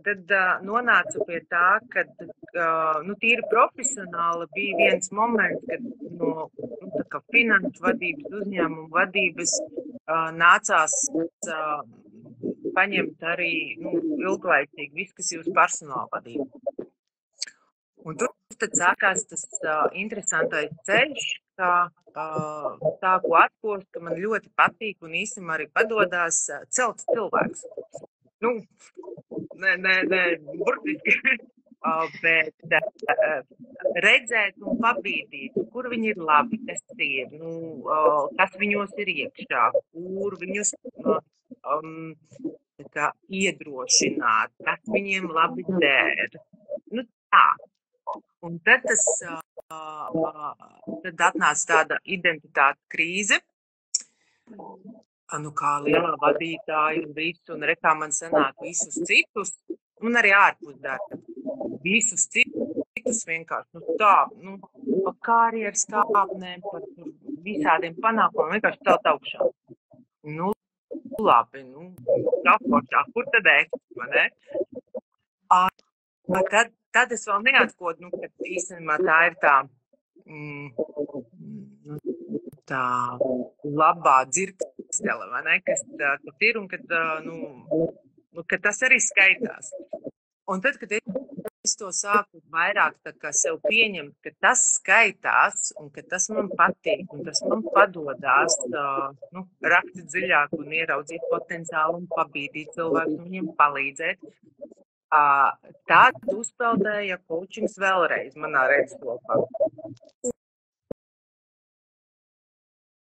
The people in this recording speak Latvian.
tad nonācu pie tā, ka nu, tīri profesionāli bija viens moments, kad no tā kā finanšu vadības, uzņēmumu vadības nācās paņemt arī ilglaicīgi viss, kas ir uz personāla vadību. Un tur tad sākās tas interesantais ceļš, kā sāku atkost, ka man ļoti patīk un īstenībā arī padodās celt cilvēks. Nu, ne burtiski, bet redzēt un pabīdīt, kur viņi ir labi, kas ir, kas viņos ir iekšā, kur viņus iedrošināt, kas viņiem labi der. Nu, tā. Un tad tad atnāca tāda identitātes krīze, kā lielā vadītāja un visu, un kā man sanāk visus citus, un arī ārpus darba. Visus citus vienkārši, pa karjeras kāpnēm, pa visādiem panākumiem, vienkārši celt augšā. Labi, tāpošā, kur tad es, vai ne? Tad es vēl neatkodu, ka īstenībā tā ir tā labā dzirkstele, vai ne, kas ir un kad tas arī skaitās. Un tad, kad es to sāku vairāk tā kā sev pieņemt, ka tas skaitās un ka tas man patīk un tas man padodās, rakti dziļāk un ieraudzīt potenciālu un pabīdīt cilvēkus un viņiem palīdzēt. Tad uzpeldēja coachings vēlreiz manā redzeslokā.